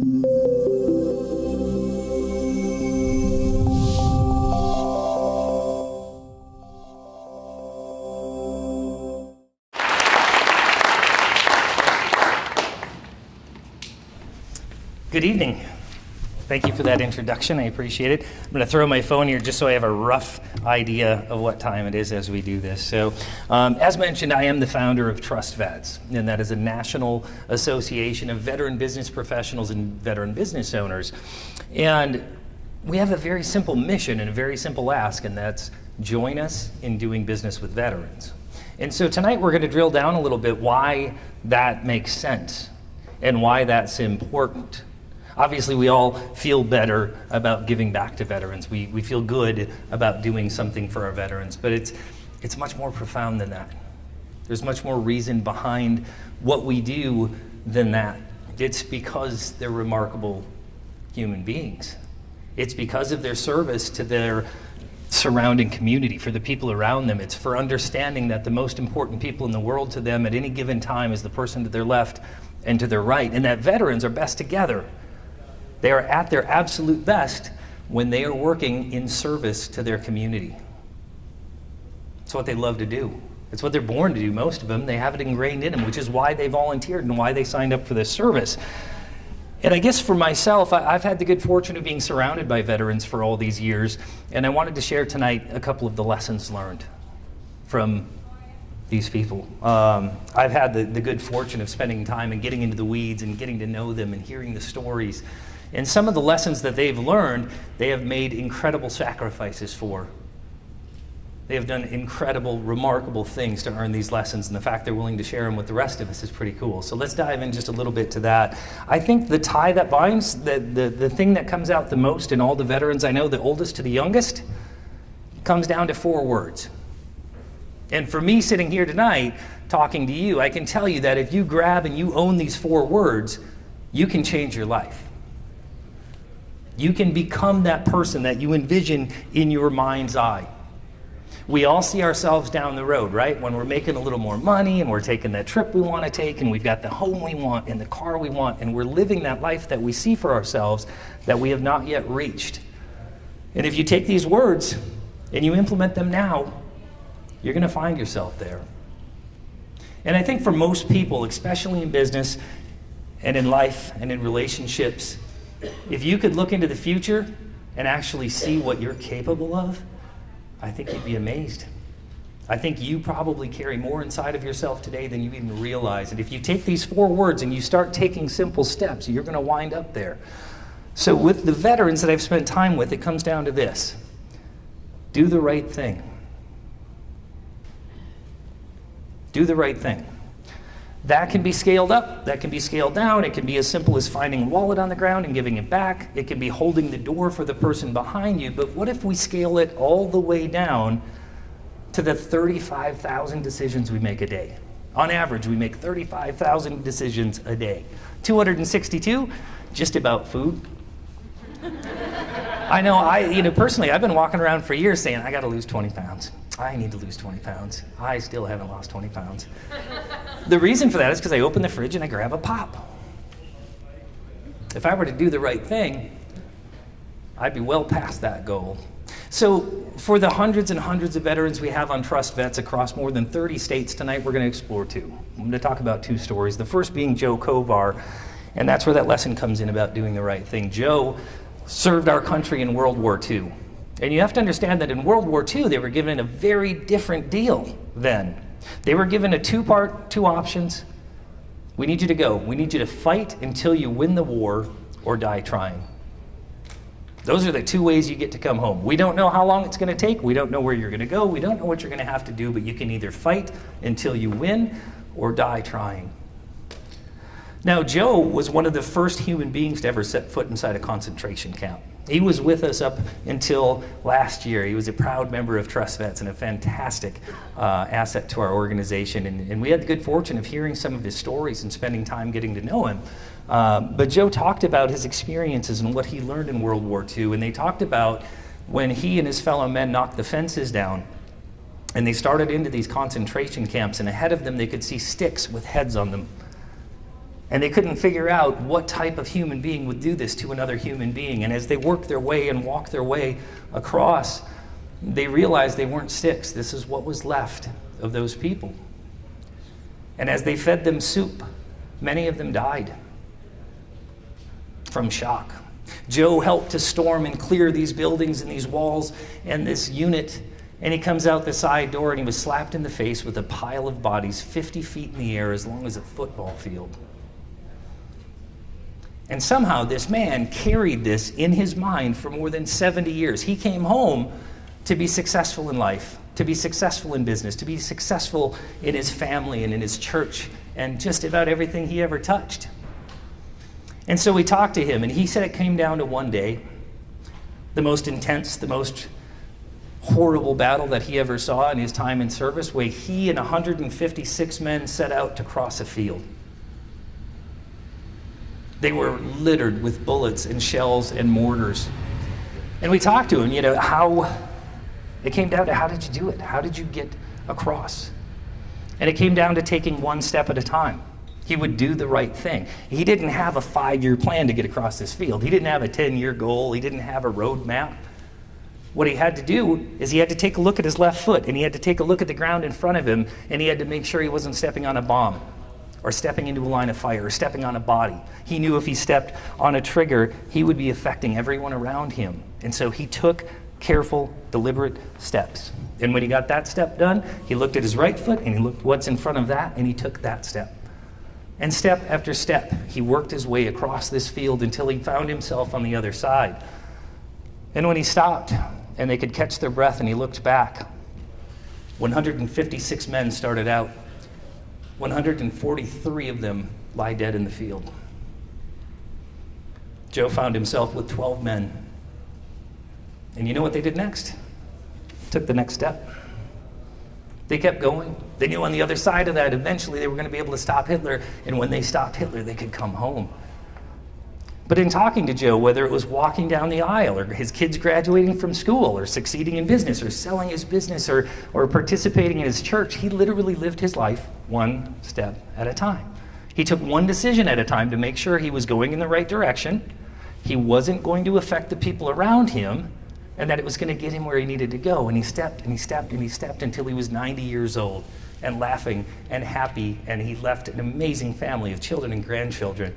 Good evening. Thank you for that introduction. I appreciate it. I'm going to throw my phone here just so I have a rough idea of what time it is as we do this. So, as mentioned, I am the founder of Trust Vets, and that is a national association of veteran business professionals and veteran business owners. And we have a very simple mission and a very simple ask, and that's join us in doing business with veterans. And so tonight we're going to drill down a little bit why that makes sense and why that's important. Obviously, we all feel better about giving back to veterans. We feel good about doing something for our veterans, but it's much more profound than that. There's much more reason behind what we do than that. It's because they're remarkable human beings. It's because of their service to their surrounding community, for the people around them. It's for understanding that the most important people in the world to them at any given time is the person to their left and to their right, and that veterans are best together. They are at their absolute best when they are working in service to their community. It's what they love to do. It's what they're born to do, most of them. They have it ingrained in them, which is why they volunteered and why they signed up for this service. And I guess for myself, I've had the good fortune of being surrounded by veterans for all these years, and I wanted to share tonight a couple of the lessons learned from these people. I've had the good fortune of spending time and getting into the weeds and getting to know them and hearing the stories. And some of the lessons that they've learned, they have made incredible sacrifices for. They have done incredible, remarkable things to earn these lessons, and the fact they're willing to share them with the rest of us is pretty cool. So let's dive in just a little bit to that. I think the tie that binds, the thing that comes out the most in all the veterans I know, the oldest to the youngest, comes down to 4 words. And for me sitting here tonight, talking to you, I can tell you that if you grab and you own these 4 words, you can change your life. You can become that person that you envision in your mind's eye. We all see ourselves down the road, right? When we're making a little more money and we're taking that trip we want to take and we've got the home we want and the car we want and we're living that life that we see for ourselves that we have not yet reached. And if you take these words and you implement them now, you're going to find yourself there. And I think for most people, especially in business and in life and in relationships, if you could look into the future and actually see what you're capable of, I think you'd be amazed. I think you probably carry more inside of yourself today than you even realize. And if you take these 4 words and you start taking simple steps, you're going to wind up there. So with the veterans that I've spent time with, it comes down to this. Do the right thing. Do the right thing. That can be scaled up, that can be scaled down. It can be as simple as finding a wallet on the ground and giving it back. It can be holding the door for the person behind you. But what if we scale it all the way down to the 35,000 decisions we make a day? On average, we make 35,000 decisions a day. 262, just about food. I know, personally, I've been walking around for years saying, I got to lose 20 pounds. I need to lose 20 pounds. I still haven't lost 20 pounds. The reason for that is because I open the fridge and I grab a pop. If I were to do the right thing, I'd be well past that goal. So for the hundreds and hundreds of veterans we have on Trust Vets across more than 30 states tonight, we're going to explore 2. I'm going to talk about 2 stories. The first being Joe Kovar, and that's where that lesson comes in about doing the right thing. Joe served our country in World War II. And you have to understand that in World War II, they were given a very different deal then. They were given a 2 options. We need you to go. We need you to fight until you win the war or die trying. Those are the 2 ways you get to come home. We don't know how long it's going to take. We don't know where you're going to go. We don't know what you're going to have to do, but you can either fight until you win or die trying. Now, Joe was one of the first human beings to ever set foot inside a concentration camp. He was with us up until last year. He was a proud member of Trust Vets and a fantastic asset to our organization. And we had the good fortune of hearing some of his stories and spending time getting to know him. But Joe talked about his experiences and what he learned in World War II. And they talked about when he and his fellow men knocked the fences down and they started into these concentration camps, and ahead of them they could see sticks with heads on them. And they couldn't figure out what type of human being would do this to another human being. And as they worked their way and walked their way across, they realized they weren't sticks. This is what was left of those people. And as they fed them soup, many of them died from shock. Joe helped to storm and clear these buildings and these walls and this unit. And he comes out the side door and he was slapped in the face with a pile of bodies 50 feet in the air as long as a football field. And somehow this man carried this in his mind for more than 70 years. He came home to be successful in life, to be successful in business, to be successful in his family and in his church and just about everything he ever touched. And so we talked to him, and he said it came down to one day, the most intense, the most horrible battle that he ever saw in his time in service, where he and 156 men set out to cross a field. They were littered with bullets and shells and mortars. And we talked to him, how it came down to, how did you do it? How did you get across? And it came down to taking one step at a time. He would do the right thing. He didn't have a 5-year plan to get across this field. He didn't have a 10-year goal. He didn't have a road map. What he had to do is he had to take a look at his left foot, and he had to take a look at the ground in front of him, and he had to make sure he wasn't stepping on a bomb or stepping into a line of fire or stepping on a body. He knew if he stepped on a trigger, he would be affecting everyone around him. And so he took careful, deliberate steps. And when he got that step done, he looked at his right foot, and he looked what's in front of that, and he took that step. And step after step, he worked his way across this field until he found himself on the other side. And when he stopped, and they could catch their breath, and he looked back, 156 men started out. 143 of them lie dead in the field. Joe found himself with 12 men. And you know what they did next? Took the next step. They kept going. They knew on the other side of that, eventually they were going to be able to stop Hitler. And when they stopped Hitler, they could come home. But in talking to Joe, whether it was walking down the aisle or his kids graduating from school or succeeding in business or selling his business or participating in his church, he literally lived his life one step at a time. He took one decision at a time to make sure he was going in the right direction, he wasn't going to affect the people around him, and that it was going to get him where he needed to go. And he stepped and he stepped and he stepped until he was 90 years old and laughing and happy, and he left an amazing family of children and grandchildren.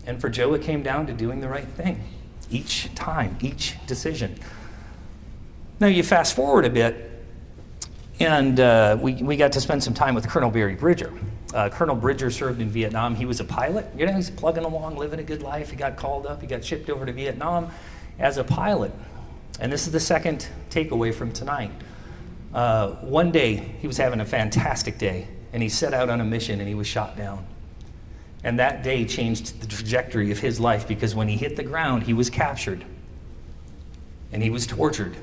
And for Joe, it came down to doing the right thing each time, each decision. Now you fast forward a bit, and we got to spend some time with Colonel Barry Bridger. Colonel Bridger served in Vietnam. He was a pilot. He's plugging along, living a good life. He got called up. He got shipped over to Vietnam as a pilot. And this is the second takeaway from tonight. One day, he was having a fantastic day, and he set out on a mission, and he was shot down. And that day changed the trajectory of his life, because when he hit the ground, he was captured, and he was tortured,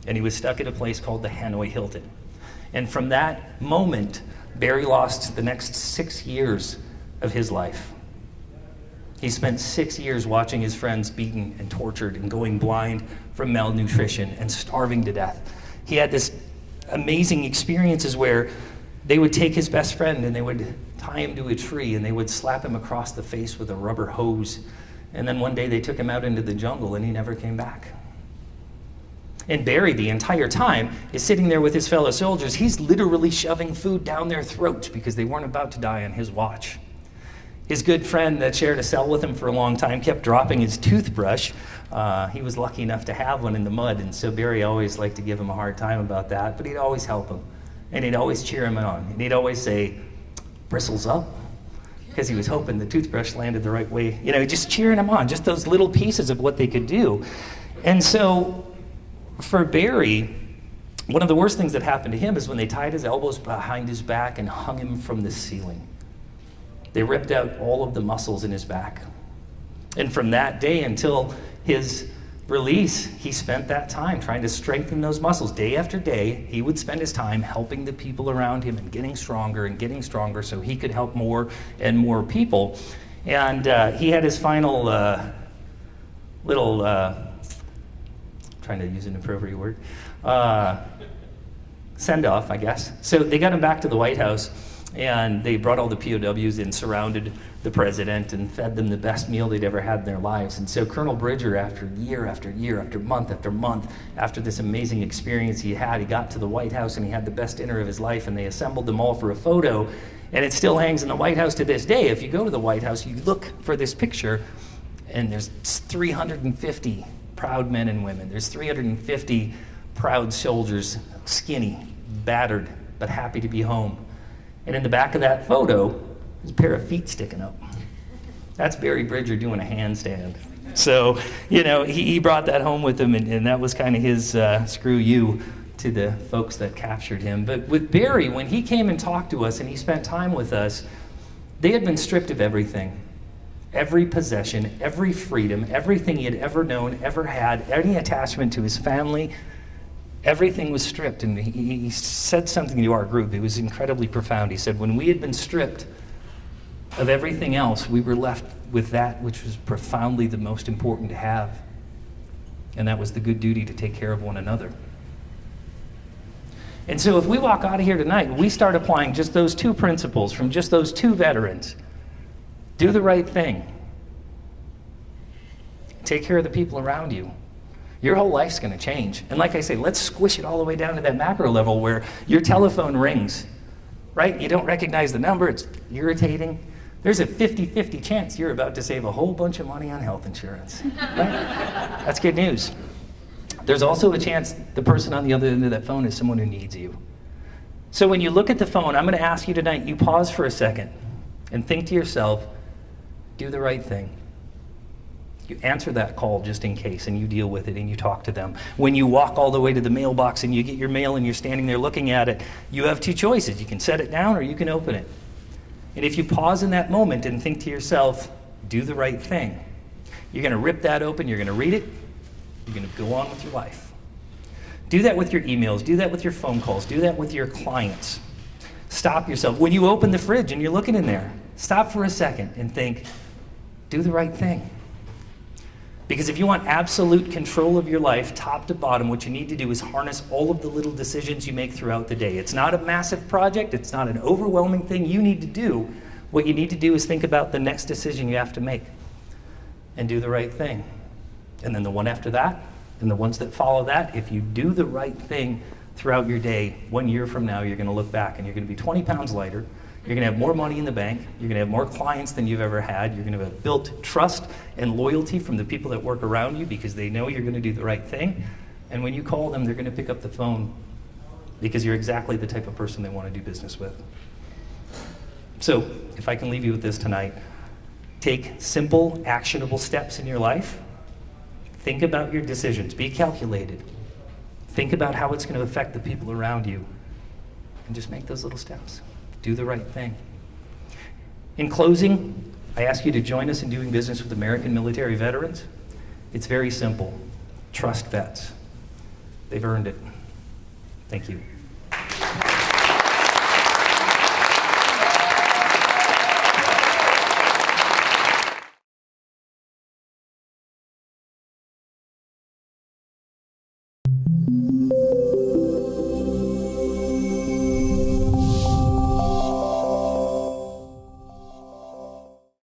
and he was stuck at a place called the Hanoi Hilton. And from that moment, Barry lost the next 6 years of his life. He spent 6 years watching his friends beaten and tortured and going blind from malnutrition and starving to death. He had this amazing experiences where they would take his best friend and they would tie him to a tree and they would slap him across the face with a rubber hose. And then one day they took him out into the jungle and he never came back. And Barry, the entire time, is sitting there with his fellow soldiers. He's literally shoving food down their throats because they weren't about to die on his watch. His good friend that shared a cell with him for a long time kept dropping his toothbrush. He was lucky enough to have one in the mud, and so Barry always liked to give him a hard time about that, but he'd always help him. And he'd always cheer him on. And he'd always say, "Bristles up," because he was hoping the toothbrush landed the right way. Just cheering him on, just those little pieces of what they could do. And so for Barry, one of the worst things that happened to him is when they tied his elbows behind his back and hung him from the ceiling. They ripped out all of the muscles in his back. And from that day until his release, he spent that time trying to strengthen those muscles. Day after day, he would spend his time helping the people around him and getting stronger so he could help more and more people. And he had his final little, trying to use an appropriate word, send-off, I guess. So they got him back to the White House, and they brought all the POWs in, surrounded the president and fed them the best meal they'd ever had in their lives. And so Colonel Bridger, after year after year, after month, after this amazing experience he had, he got to the White House and he had the best dinner of his life, and they assembled them all for a photo, and it still hangs in the White House to this day. If you go to the White House, you look for this picture, and there's 350 proud men and women. There's 350 proud soldiers, skinny, battered, but happy to be home. And in the back of that photo, there's a pair of feet sticking up. That's Barry Bridger doing a handstand. So, he brought that home with him, and that was kind of his screw you to the folks that captured him. But with Barry, when he came and talked to us and he spent time with us, they had been stripped of everything. Every possession, every freedom, everything he had ever known, ever had, any attachment to his family, everything was stripped. And he said something to our group. It was incredibly profound. He said, when we had been stripped of everything else, we were left with that which was profoundly the most important to have, and that was the good duty to take care of one another. And so if we walk out of here tonight, we start applying just those two principles from just those two veterans. Do the right thing. Take care of the people around you. Your whole life's going to change. And like I say, let's squish it all the way down to that macro level where your telephone rings, right? You don't recognize the number. It's irritating. There's a 50-50 chance you're about to save a whole bunch of money on health insurance. Right? That's good news. There's also a chance the person on the other end of that phone is someone who needs you. So when you look at the phone, I'm going to ask you tonight, you pause for a second and think to yourself, do the right thing. You answer that call just in case, and you deal with it, and you talk to them. When you walk all the way to the mailbox and you get your mail and you're standing there looking at it, you have two choices. You can set it down or you can open it. And if you pause in that moment and think to yourself, do the right thing, you're going to rip that open, you're going to read it, you're going to go on with your life. Do that with your emails, do that with your phone calls, do that with your clients. Stop yourself. When you open the fridge and you're looking in there, stop for a second and think, do the right thing. Because if you want absolute control of your life, top to bottom, what you need to do is harness all of the little decisions you make throughout the day. It's not a massive project. It's not an overwhelming thing you need to do. What you need to do is think about the next decision you have to make and do the right thing. And then the one after that, and the ones that follow that, if you do the right thing throughout your day, 1 year from now, you're going to look back and you're going to be 20 pounds lighter. You're going to have more money in the bank. You're going to have more clients than you've ever had. You're going to have built trust and loyalty from the people that work around you because they know you're going to do the right thing. And when you call them, they're going to pick up the phone because you're exactly the type of person they want to do business with. So, if I can leave you with this tonight, take simple, actionable steps in your life. Think about your decisions. Be calculated. Think about how it's going to affect the people around you. And just make those little steps. Do the right thing. In closing, I ask you to join us in doing business with American military veterans. It's very simple. Trust vets. They've earned it. Thank you.